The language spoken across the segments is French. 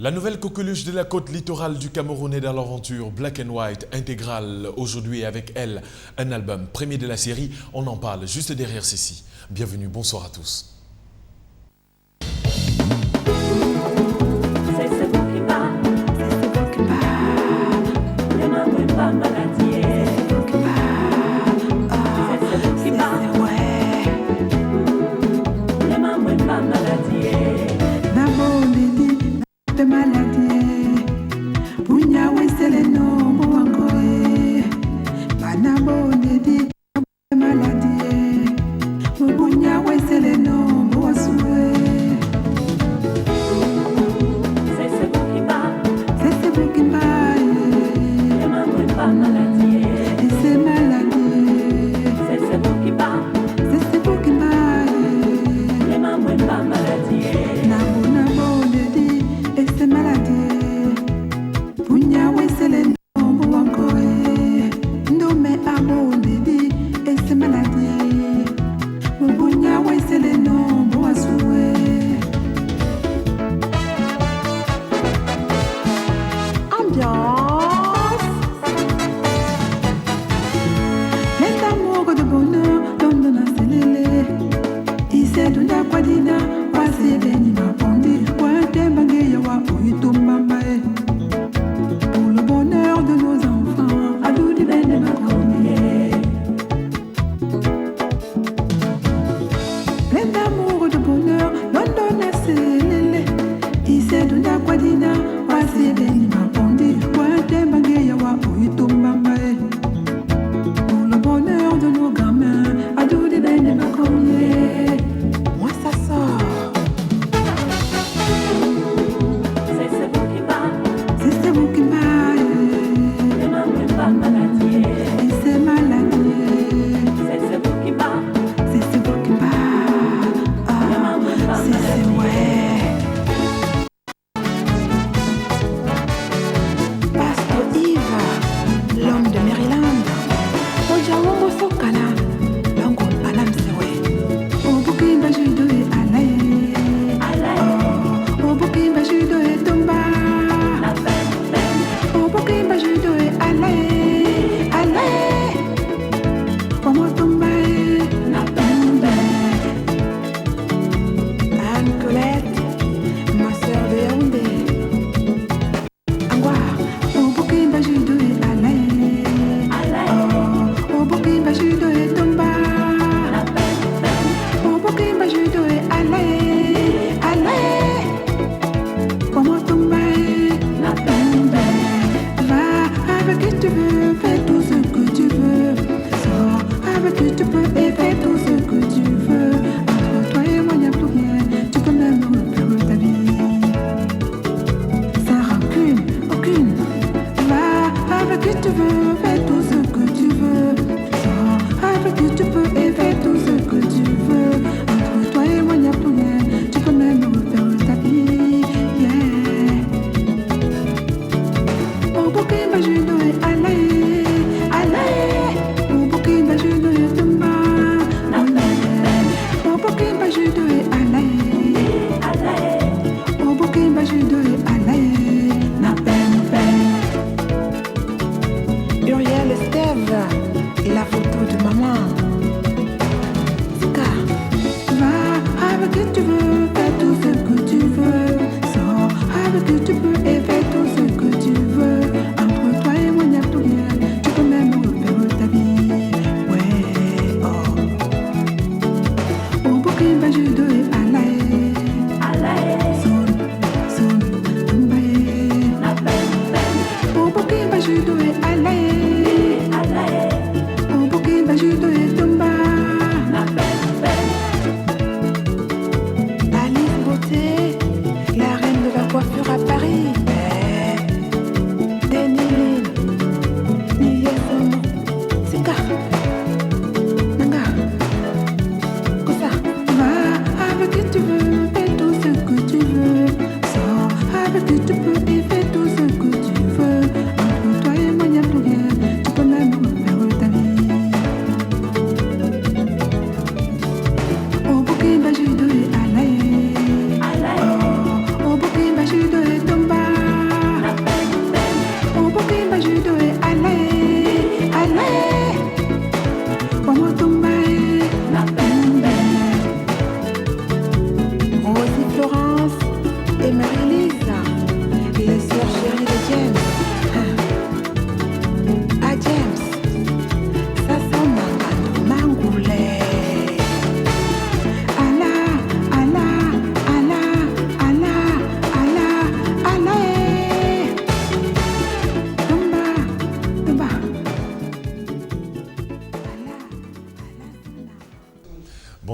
La nouvelle coqueluche de la côte littorale du Cameroun est dans l'aventure Black and White intégrale. Aujourd'hui avec elle, un album premier de la série. On en parle juste derrière ceci. Bienvenue, bonsoir à tous.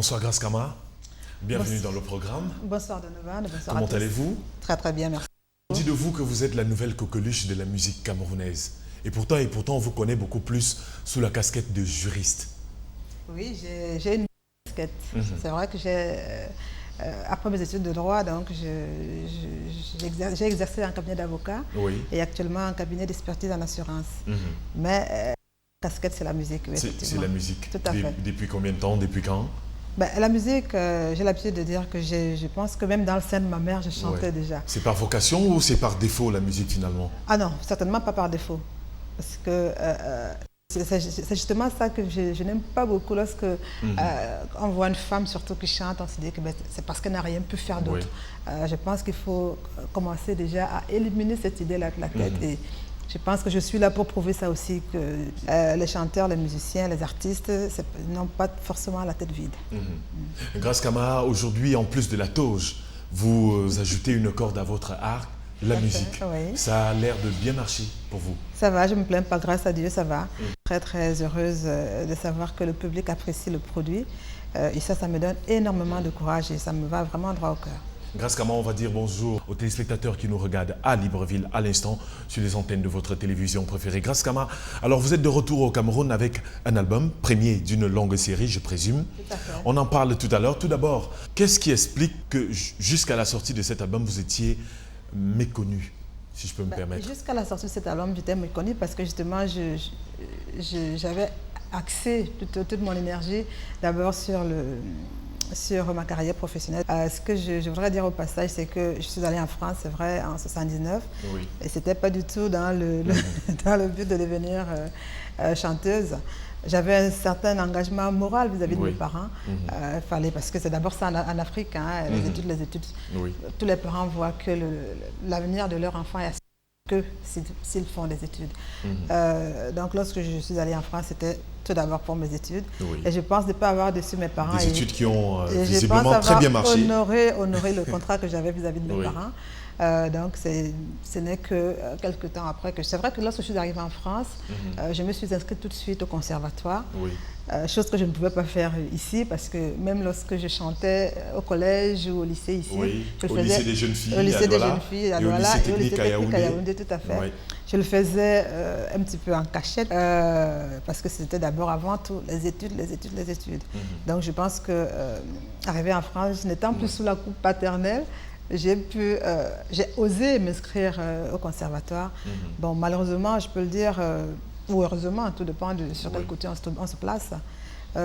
Bonsoir Grace Kama, bienvenue dans le programme. Bonsoir Donovan, bonsoir Comment allez-vous? Très très bien, merci. Dites de vous que vous êtes la nouvelle coqueluche de la musique camerounaise. Et pourtant, on vous connaît beaucoup plus sous la casquette de juriste. Oui, j'ai une casquette. C'est vrai que après mes études de droit, donc j'ai exercé un cabinet d'avocat et actuellement un cabinet d'expertise en assurance. Mais la casquette, c'est la musique. Oui, c'est la musique. Tout à fait. Depuis combien de temps? Depuis quand? La musique, j'ai l'habitude de dire que je pense que même dans le sein de ma mère, je chantais déjà. C'est par vocation ou c'est par défaut la musique finalement? Ah non, certainement pas par défaut. Parce que c'est justement ça que je n'aime pas beaucoup lorsque on voit une femme surtout qui chante, on se dit que c'est parce qu'elle n'a rien pu faire d'autre. Je pense qu'il faut commencer déjà à éliminer cette idée-là de la tête. Et je pense que je suis là pour prouver ça aussi, que les chanteurs, les musiciens, les artistes n'ont pas forcément la tête vide. Grace Kama, aujourd'hui, en plus de la toge, vous ajoutez une corde à votre arc, la musique. Oui. Ça a l'air de bien marcher pour vous. Ça va, je ne me plains pas, grâce à Dieu, ça va. Très très heureuse de savoir que le public apprécie le produit. Et ça me donne énormément de courage et ça me va vraiment droit au cœur. Grace Kama, on va dire bonjour aux téléspectateurs qui nous regardent à Libreville à l'instant sur les antennes de votre télévision préférée. Grace Kama, alors vous êtes de retour au Cameroun avec un album, premier d'une longue série, je présume. Tout à fait. On en parle tout à l'heure. Tout d'abord, qu'est-ce qui explique que jusqu'à la sortie de cet album, vous étiez méconnu, si je peux me permettre? Jusqu'à la sortie de cet album, j'étais méconnu parce que justement, j'avais axé toute mon énergie d'abord sur ma carrière professionnelle. Ce que je voudrais dire au passage, c'est que je suis allée en France, c'est vrai, en 79. Et ce n'était pas du tout dans le but de devenir chanteuse. J'avais un certain engagement moral vis-à-vis de mes parents. Fallait, parce que c'est d'abord ça en Afrique, hein, les études. Tous les parents voient que l'avenir de leur enfant est que s'ils font des études. Donc lorsque je suis allée en France, c'était tout d'abord pour mes études. Et je pense ne pas avoir déçu mes parents. Des études qui ont visiblement très bien marché. Honoré le contrat que j'avais vis-à-vis de mes parents. Donc ce n'est que quelques temps après que... C'est vrai que lorsque je suis arrivée en France, je me suis inscrite tout de suite au conservatoire. Chose que je ne pouvais pas faire ici parce que même lorsque je chantais au collège ou au lycée ici, au lycée des jeunes filles, au lycée des jeunes filles, et au lycée technique à Yaoundé, tout à fait. Je le faisais un petit peu en cachette parce que c'était d'abord avant tout les études. Donc je pense que arrivé en France, n'étant plus sous la coupe paternelle, j'ai osé m'inscrire au conservatoire. Bon, malheureusement, je peux le dire, ou heureusement, tout dépend sur quel côté on se place.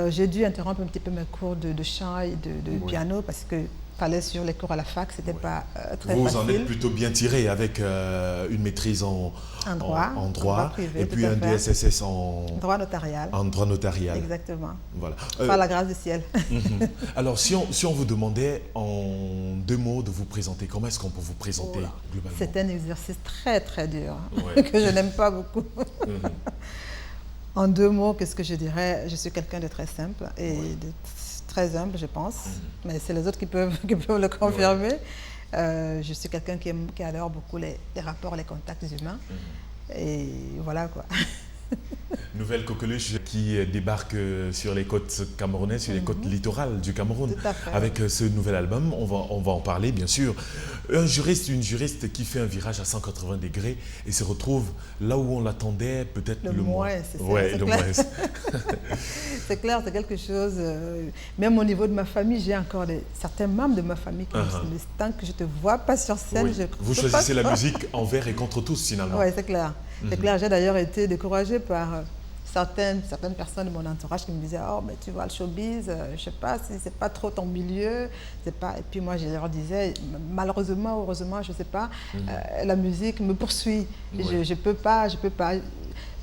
J'ai dû interrompre un petit peu mes cours de chant et de piano parce que fallait sur les cours à la fac, c'était pas très facile. Vous en êtes plutôt bien tiré avec une maîtrise en droit privé, et puis un DSSS en droit notarial. En droit notarial. Exactement. Voilà. Par la grâce du ciel. Alors, si on vous demandait en 2 mots de vous présenter, comment est-ce qu'on peut vous présenter globalement? C'est un exercice très très dur que je n'aime pas beaucoup. En 2 mots, qu'est-ce que je dirais? Je suis quelqu'un de très simple et de très humble, je pense, mais c'est les autres qui peuvent le confirmer. Je suis quelqu'un qui adore beaucoup les rapports, les contacts humains. Et voilà quoi. Nouvelle coqueluche qui débarque sur les côtes camerounaises, sur les côtes littorales du Cameroun. Avec ce nouvel album, on va en parler bien sûr. Un juriste, une juriste qui fait un virage à 180 degrés et se retrouve là où on l'attendait, peut-être le moins. Le moins. C'est clair, c'est quelque chose. Même au niveau de ma famille, j'ai encore certains membres de ma famille qui me disent tant que je ne te vois pas sur scène, Vous choisissez la musique envers et contre tous finalement. Oui, c'est clair. C'est clair, j'ai d'ailleurs été découragée par certaines personnes de mon entourage qui me disaient « Oh, mais tu vois, le showbiz, je ne sais pas, c'est pas trop ton milieu. » Et puis moi, je leur disais « Malheureusement, heureusement, je ne sais pas, la musique me poursuit. Je peux pas.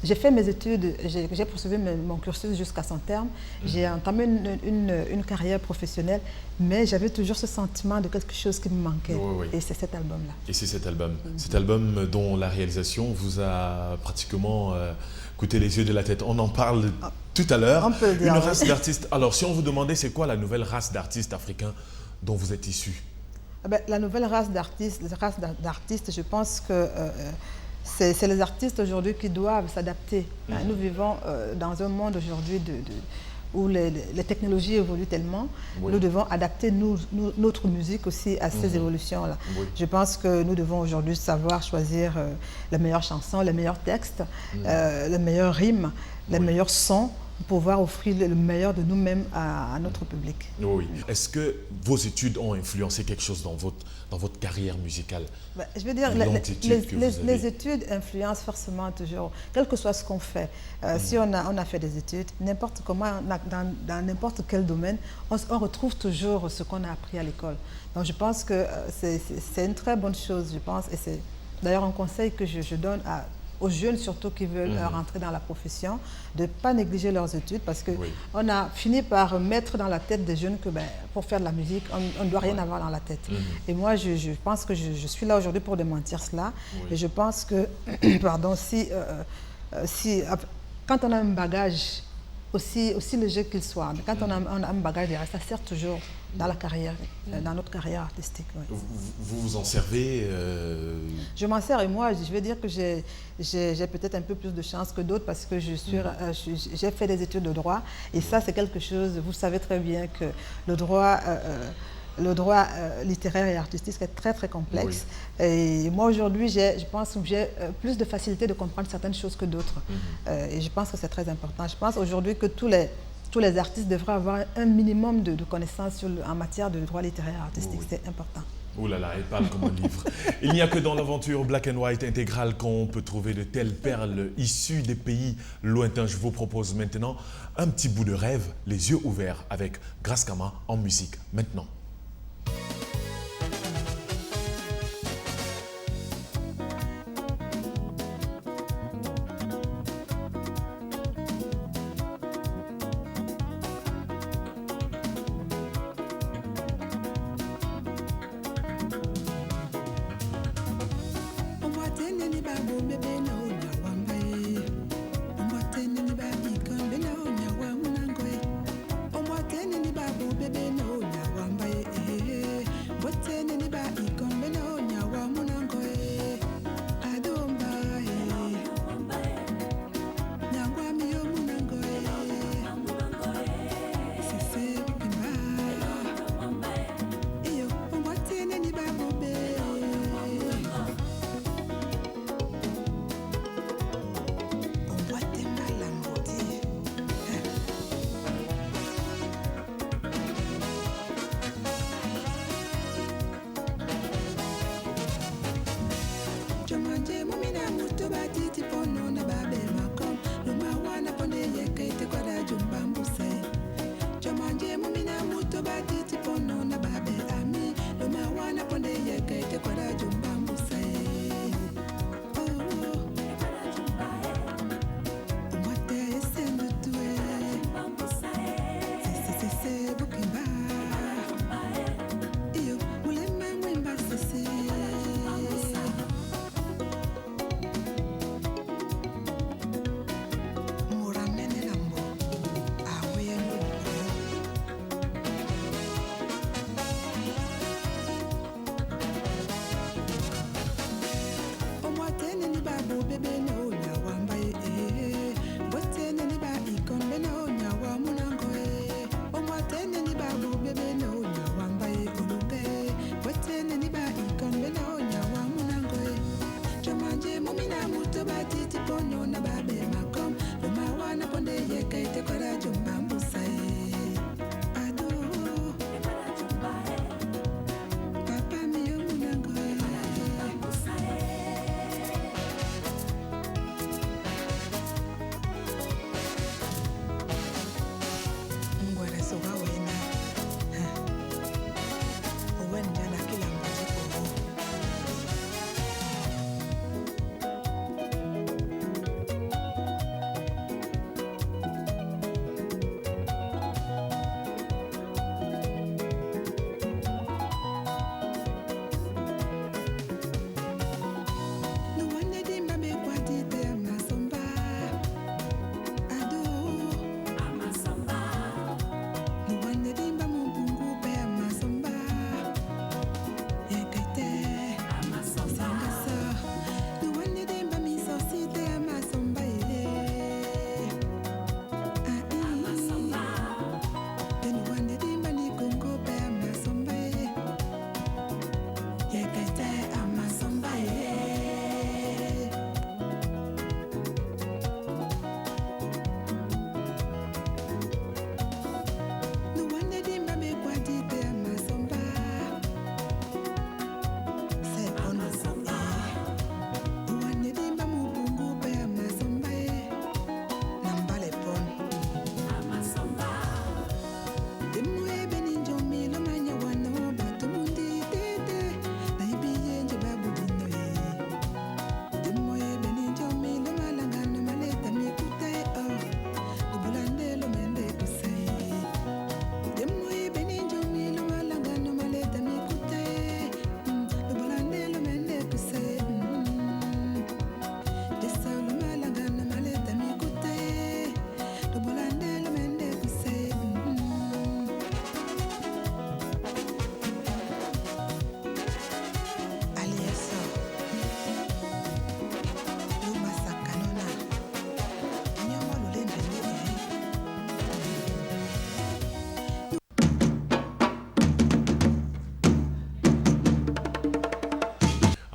J'ai fait mes études, j'ai poursuivi mon cursus jusqu'à son terme. J'ai entamé une carrière professionnelle, mais j'avais toujours ce sentiment de quelque chose qui me manquait. Et c'est cet album-là. Et c'est cet album. Cet album dont la réalisation vous a pratiquement coûté les yeux de la tête. On en parle tout à l'heure. On peut le dire. Une race d'artistes. Alors, si on vous demandait c'est quoi la nouvelle race d'artistes africains dont vous êtes issu? La nouvelle race d'artistes, je pense que c'est les artistes aujourd'hui qui doivent s'adapter. Nous vivons dans un monde aujourd'hui où les technologies évoluent tellement, nous devons adapter notre musique aussi à ces évolutions-là. Je pense que nous devons aujourd'hui savoir choisir les meilleures chansons, les meilleurs textes, les meilleures rimes, les meilleurs sons, pour pouvoir offrir le meilleur de nous-mêmes à notre public. Oui. Est-ce que vos études ont influencé quelque chose dans votre carrière musicale? Je veux dire, les études influencent forcément toujours, quel que soit ce qu'on fait. Si on a fait des études, n'importe comment, dans n'importe quel domaine, on retrouve toujours ce qu'on a appris à l'école. Donc je pense que c'est une très bonne chose, je pense, et c'est d'ailleurs un conseil que je donne aux jeunes surtout qui veulent rentrer dans la profession, de ne pas négliger leurs études, parce qu'on a fini par mettre dans la tête des jeunes que pour faire de la musique, on ne doit rien avoir dans la tête. Et moi, je pense que je suis là aujourd'hui pour démentir cela. Et je pense que, pardon, quand on a un bagage, aussi léger qu'il soit, mais quand on a un bagage derrière, ça sert toujours dans la carrière, dans notre carrière artistique. Vous vous en servez Je m'en sers, et moi, je vais dire que j'ai peut-être un peu plus de chance que d'autres, parce que j'ai fait des études de droit, et ça, c'est quelque chose, vous savez très bien que le droit littéraire et artistique est très très complexe. Et moi aujourd'hui, je pense que j'ai plus de facilité de comprendre certaines choses que d'autres. Et je pense que c'est très important. Je pense aujourd'hui que tous les artistes devraient avoir un minimum de connaissances en matière de droit littéraire et artistique. C'est important. Oh là là, elle parle comme un livre. Il n'y a que dans l'aventure Black and White intégrale qu'on peut trouver de telles perles issues des pays lointains. Je vous propose maintenant un petit bout de rêve, les yeux ouverts, avec Grace Kama en musique. Maintenant.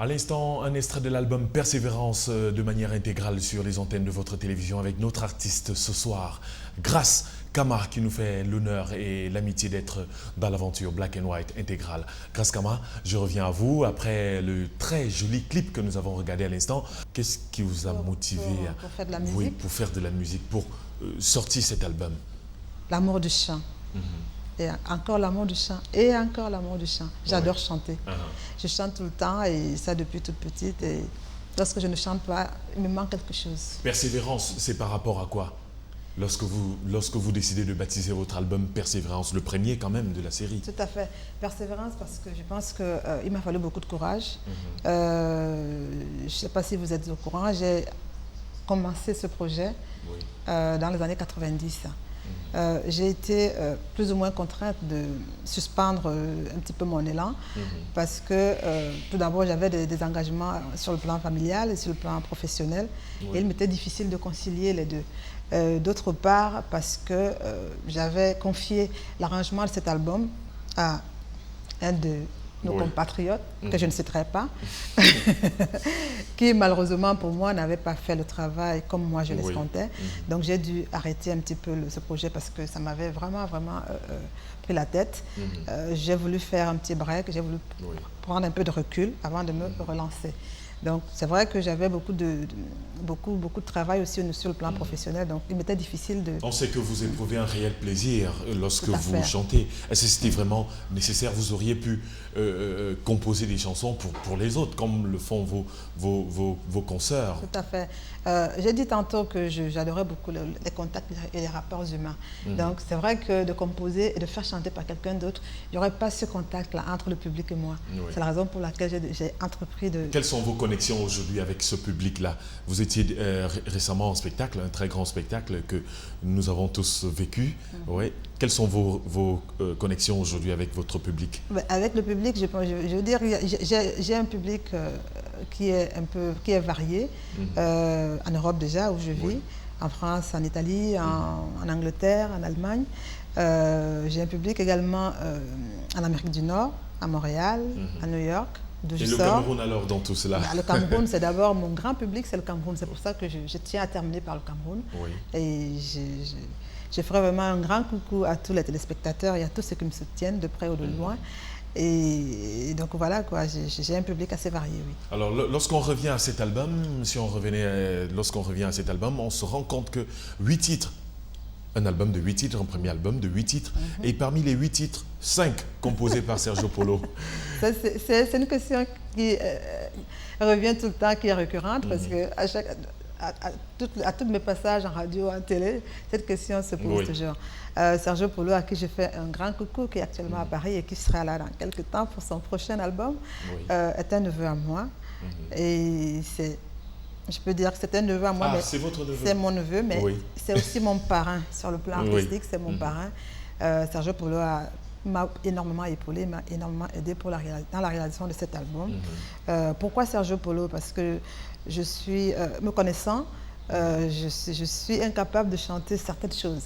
À l'instant, un extrait de l'album Persévérance de manière intégrale sur les antennes de votre télévision avec notre artiste ce soir, Grace Kama, qui nous fait l'honneur et l'amitié d'être dans l'aventure Black and White intégrale. Grace Kama, je reviens à vous après le très joli clip que nous avons regardé à l'instant. Qu'est-ce qui vous a motivé pour faire de la musique? Oui, pour faire de la musique, pour sortir cet album? L'amour du chant. Et encore l'amour du chant, et encore l'amour du chant. J'adore chanter. Je chante tout le temps, et ça depuis toute petite. Et lorsque je ne chante pas, il me manque quelque chose. Persévérance, c'est par rapport à quoi? Lorsque vous décidez de baptiser votre album Persévérance, le premier quand même de la série. Tout à fait. Persévérance, parce que je pense qu'il m'a fallu beaucoup de courage. Je ne sais pas si vous êtes au courant, j'ai commencé ce projet dans les années 90. J'ai été plus ou moins contrainte de suspendre un petit peu mon élan parce que tout d'abord j'avais des engagements sur le plan familial et sur le plan professionnel et il m'était difficile de concilier les deux. D'autre part parce que j'avais confié l'arrangement de cet album à un de nos compatriotes, que je ne citerai pas, qui malheureusement pour moi n'avait pas fait le travail comme moi je l'escomptais. Donc j'ai dû arrêter un petit peu ce projet parce que ça m'avait vraiment pris la tête. J'ai voulu faire un petit break, j'ai voulu prendre un peu de recul avant de me relancer. Donc c'est vrai que j'avais beaucoup de travail aussi sur le plan professionnel, donc il m'était difficile de... On sait que vous éprouvez un réel plaisir lorsque vous chantez. Est-ce que c'était vraiment nécessaire? Vous auriez pu composer des chansons pour les autres, comme le font vos consoeurs. Tout à fait. J'ai dit tantôt que j'adorais beaucoup les contacts et les rapports humains. Donc c'est vrai que de composer et de faire chanter par quelqu'un d'autre, il n'y aurait pas ce contact-là entre le public et moi. C'est la raison pour laquelle j'ai entrepris de... Quelles sont vos connexions aujourd'hui avec ce public-là? Vous étiez récemment en spectacle, un très grand spectacle que nous avons tous vécu. Quelles sont vos connexions aujourd'hui avec votre public? Avec le public, je veux dire, j'ai un public qui est varié, en Europe déjà, où je vis, en France, en Italie, en Angleterre, en Allemagne. J'ai un public également en Amérique du Nord, à Montréal, à New York. Et le Cameroun alors dans tout cela? Le Cameroun, c'est d'abord mon grand public, c'est le Cameroun. C'est pour ça que je tiens à terminer par le Cameroun. Et je ferai vraiment un grand coucou à tous les téléspectateurs et à tous ceux qui me soutiennent de près ou de loin. Et donc voilà, quoi, j'ai un public assez varié, oui. Alors lorsqu'on revient à cet album, lorsqu'on revient à cet album, on se rend compte que 8 titres, un album de 8 titres, un premier album de 8 titres, et parmi les 8 titres, 5 composés par Sergio Polo. C'est une question qui revient tout le temps, qui est récurrente, parce que à tous mes passages en radio, en télé, cette question se pose toujours. Sergio Polo, à qui je fais un grand coucou, qui est actuellement à Paris et qui sera là dans quelques temps pour son prochain album, est un neveu à moi. Et je peux dire que c'est un neveu à moi, mais c'est votre neveu? C'est mon neveu, mais c'est aussi mon parrain sur le plan artistique, c'est mon parrain. Sergio Polo m'a énormément épaulé, m'a énormément aidé dans la réalisation de cet album. Pourquoi Sergio Polo? Parce que je suis, me connaissant, je suis incapable de chanter certaines choses.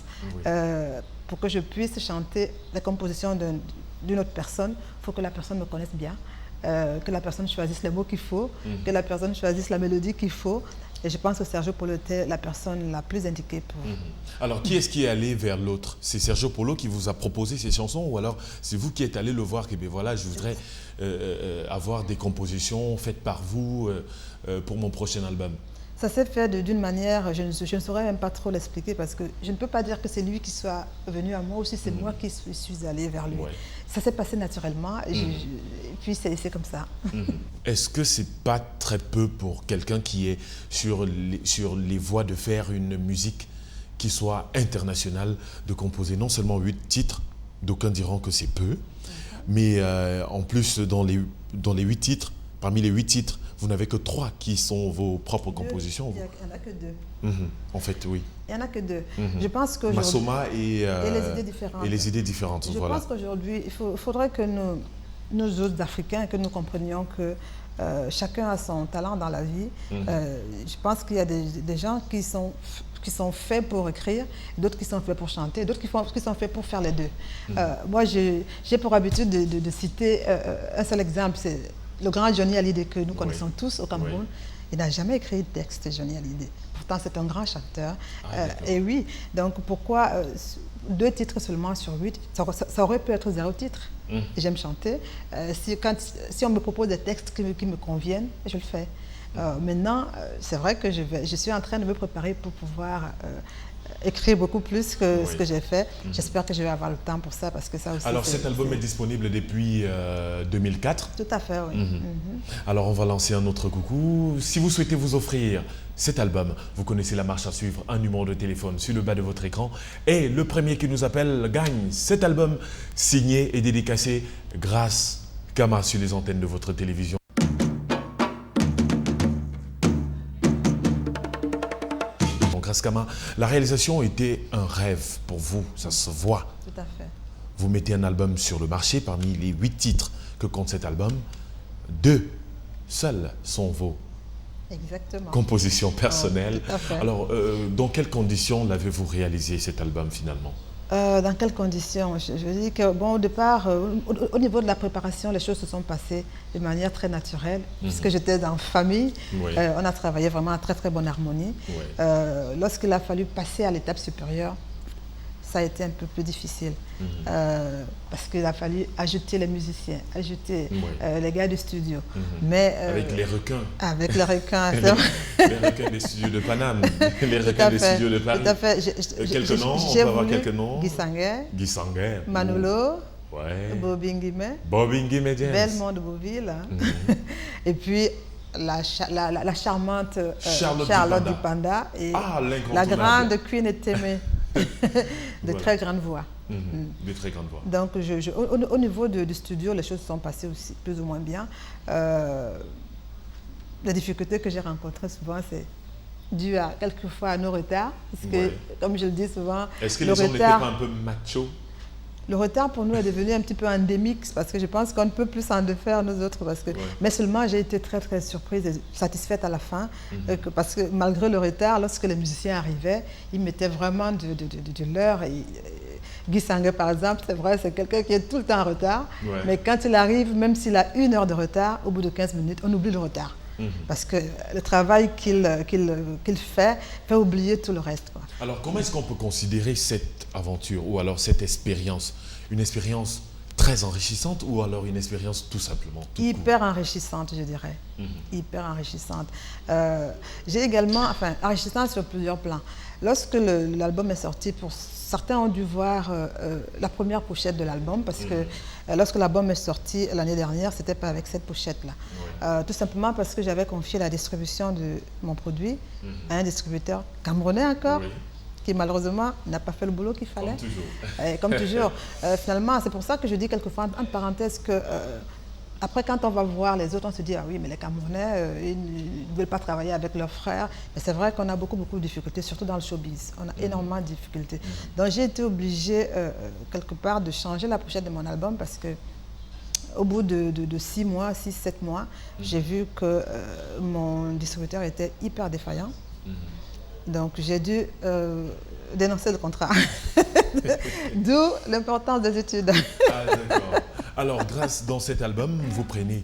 Pour que je puisse chanter la composition d'une autre personne, il faut que la personne me connaisse bien, que la personne choisisse les mots qu'il faut, que la personne choisisse la mélodie qu'il faut. Et je pense que Sergio Polo était la personne la plus indiquée pour... Alors, qui est-ce qui est allé vers l'autre? C'est Sergio Polo qui vous a proposé ces chansons, ou alors c'est vous qui êtes allé le voir, que voilà, je voudrais avoir des compositions faites par vous pour mon prochain album? Ça s'est fait d'une manière, je ne saurais même pas trop l'expliquer, parce que je ne peux pas dire que c'est lui qui soit venu à moi, ou si c'est moi qui suis allée vers lui. Ça s'est passé naturellement, et puis c'est comme ça. Est-ce que c'est pas très peu pour quelqu'un qui est sur les voies de faire une musique qui soit internationale, de composer non seulement 8 titres, d'aucuns diront que c'est peu, mais en plus dans les 8 titres, parmi les 8 titres, vous n'avez que 3 qui sont vos propres compositions. Il n'y en a que 2. En fait, oui. Il n'y en a que 2. Je pense que Masoma et les idées différentes. Et les idées différentes, Je pense qu'aujourd'hui, il faudrait que nous autres Africains, que nous comprenions que chacun a son talent dans la vie. Je pense qu'il y a des gens qui sont faits pour écrire, d'autres qui sont faits pour chanter, d'autres qui sont faits pour faire les deux. Moi, j'ai pour habitude de citer un seul exemple, c'est le grand Johnny Hallyday que nous connaissons tous au Cameroun, il n'a jamais écrit de texte, Johnny Hallyday. Pourtant, c'est un grand chanteur. Et oui, donc pourquoi 2 titres seulement sur 8, ça aurait pu être 0 titre. J'aime chanter. Si on me propose des textes qui me conviennent, je le fais. Maintenant, c'est vrai que je suis en train de me préparer pour pouvoir écrire beaucoup plus que ce que j'ai fait. J'espère que je vais avoir le temps pour ça parce que ça aussi... Alors cet album est disponible depuis 2004. Tout à fait, oui. Alors on va lancer un autre coucou. Si vous souhaitez vous offrir cet album, vous connaissez la marche à suivre, un numéro de téléphone sur le bas de votre écran. Et le premier qui nous appelle gagne cet album signé et dédicacé Grace Kama sur les antennes de votre télévision. Grace Kama, la réalisation était un rêve pour vous, ça se voit. Tout à fait. Vous mettez un album sur le marché, parmi les 8 titres que compte cet album, 2 seuls sont vos compositions personnelles. Tout à fait. Alors, dans quelles conditions l'avez-vous réalisé cet album finalement? Dans quelles conditions? Je dis que, bon, au départ, au niveau de la préparation, les choses se sont passées de manière très naturelle, puisque j'étais en famille. On a travaillé vraiment en très très bonne harmonie. Lorsqu'il a fallu passer à l'étape supérieure, ça a été un peu plus difficile, parce qu'il a fallu ajouter les musiciens, ajouter les gars du studio. Mais, avec les requins. Avec les requins. Les requins des studios de Paname, les requins des studios de Paris. Tout à fait. Quelques noms, on peut avoir quelques noms. Guy Sanguet, Manolo, Bobby Nguimé, Belmont de Beauville, et puis la charmante Charlotte Dupanda et la grande Queen Etemé. De très grandes voix. De très grandes voix. Donc, au niveau du studio, les choses sont passées aussi plus ou moins bien. La difficulté que j'ai rencontrée souvent, c'est dû quelquefois à nos retards. Parce que, comme je le dis souvent, est-ce que les gens n'étaient pas un peu macho? Le retard pour nous est devenu un petit peu endémique parce que je pense qu'on ne peut plus s'en défaire nous autres. Mais seulement j'ai été très très surprise et satisfaite à la fin parce que malgré le retard, lorsque les musiciens arrivaient, ils mettaient vraiment de l'heure. Guy Sanguet par exemple, c'est vrai, c'est quelqu'un qui est tout le temps en retard. Mais quand il arrive, même s'il a 1 heure de retard, au bout de 15 minutes, on oublie le retard. Parce que le travail qu'il fait oublier tout le reste. Alors, comment est-ce qu'on peut considérer cette aventure ou alors cette expérience? Une expérience très enrichissante ou alors une expérience tout simplement hyper enrichissante, je dirais. Hyper enrichissante. J'ai également, enrichissante sur plusieurs plans. Lorsque l'album est sorti, certains ont dû voir la première pochette de l'album parce que lorsque l'album est sorti l'année dernière, ce n'était pas avec cette pochette-là. Tout simplement parce que j'avais confié la distribution de mon produit à un distributeur camerounais encore, qui malheureusement n'a pas fait le boulot qu'il fallait. Comme toujours. Finalement, c'est pour ça que je dis quelquefois, en parenthèse, que après, quand on va voir les autres, on se dit, ah oui, mais les Camerounais, ils ne veulent pas travailler avec leurs frères. Mais c'est vrai qu'on a beaucoup de difficultés, surtout dans le showbiz. On a énormément de difficultés. Donc, j'ai été obligée, quelque part, de changer la pochette de mon album parce que au bout de 6 mois, 6-7 mois, j'ai vu que mon distributeur était hyper défaillant. Donc, j'ai dû dénoncer le contrat. D'où l'importance des études. Ah, d'accord. Alors, Grace, dans cet album, vous prenez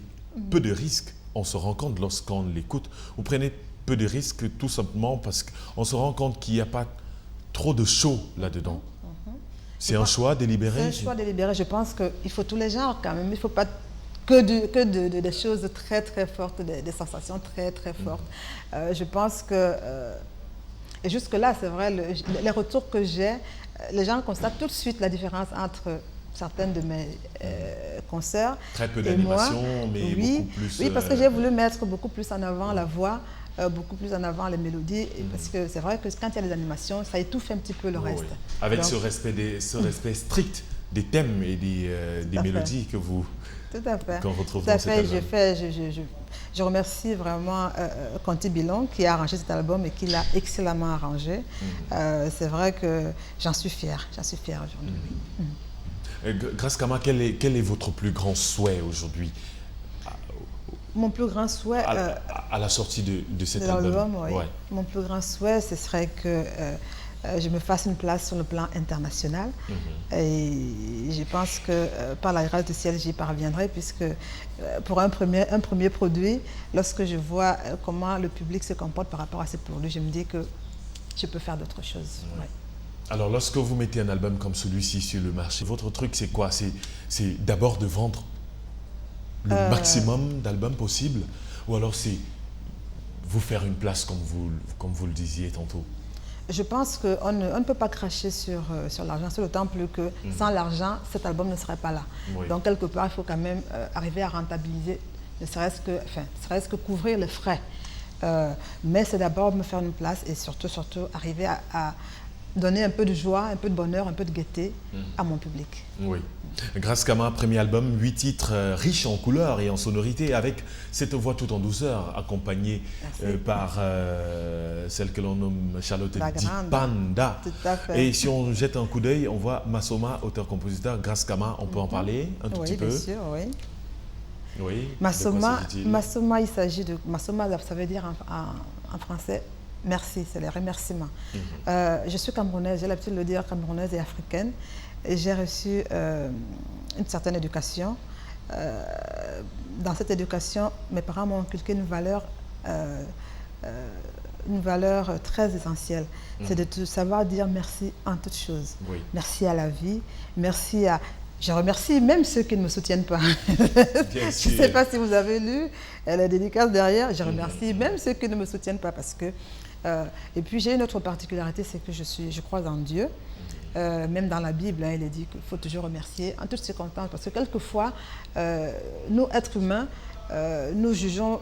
peu de risques. On se rend compte lorsqu'on l'écoute. Vous prenez peu de risques tout simplement parce qu'on se rend compte qu'il n'y a pas trop de show là-dedans. C'est un choix délibéré? C'est un choix délibéré. Je pense qu'il faut tous les genres quand même. Il ne faut pas que des choses très très fortes, des sensations très très fortes. Je pense que... et jusque-là, c'est vrai, les retours que j'ai, les gens constatent tout de suite la différence entre certaines de mes concerts. Très peu d'animation, mais beaucoup plus... Oui, parce que j'ai voulu mettre beaucoup plus en avant la voix, beaucoup plus en avant les mélodies, parce que c'est vrai que quand il y a des animations, ça étouffe un petit peu le reste. Avec donc, ce respect strict des thèmes et des mélodies que vous... Tout à fait. Qu'on retrouve dans cet album. Je remercie vraiment Conti Bilon qui a arrangé cet album et qui l'a excellemment arrangé. C'est vrai que j'en suis fière. J'en suis fière aujourd'hui. Grace Kama, quel est votre plus grand souhait aujourd'hui? Mon plus grand souhait... à la sortie de cet album, Mon plus grand souhait, ce serait que je me fasse une place sur le plan international. Et je pense que par la grâce du ciel, j'y parviendrai, puisque pour un premier produit, lorsque je vois comment le public se comporte par rapport à ce produit, je me dis que je peux faire d'autres choses. Ouais. Alors, lorsque vous mettez un album comme celui-ci sur le marché, votre truc, c'est quoi? C'est d'abord de vendre le maximum d'albums possible, ou alors c'est vous faire une place comme vous le disiez tantôt? Je pense qu'on ne peut pas cracher sur l'argent, c'est d'autant plus que sans l'argent, cet album ne serait pas là. Oui. Donc, quelque part, il faut quand même arriver à rentabiliser, ne serait-ce que couvrir les frais. Mais c'est d'abord me faire une place et surtout arriver à donner un peu de joie, un peu de bonheur, un peu de gaieté à mon public. Oui. Grace Kama, premier album, 8 titres riches en couleurs et en sonorités, avec cette voix tout en douceur, accompagnée par celle que l'on nomme Charlotte Dipanda. Tout à fait. Et si on jette un coup d'œil, on voit Massoma, auteur-compositeur. Grace Kama, on peut en parler un tout petit peu? Oui, bien sûr, oui. Oui. Massoma, il s'agit de... Massoma, ça veut dire en français merci, c'est les remerciements. Je suis camerounaise, j'ai l'habitude de le dire, camerounaise et africaine. Et j'ai reçu une certaine éducation. Dans cette éducation, mes parents m'ont inculqué une valeur très essentielle. C'est de savoir dire merci en toutes choses. Oui. Merci à la vie, merci à... Je remercie même ceux qui ne me soutiennent pas. Je ne sais pas si vous avez lu la dédicace derrière. Je remercie même ceux qui ne me soutiennent pas parce que... et puis j'ai une autre particularité, c'est que je crois en Dieu. Même dans la Bible, il est dit qu'il faut toujours remercier en toutes circonstances. Parce que quelquefois, nous, êtres humains, nous jugeons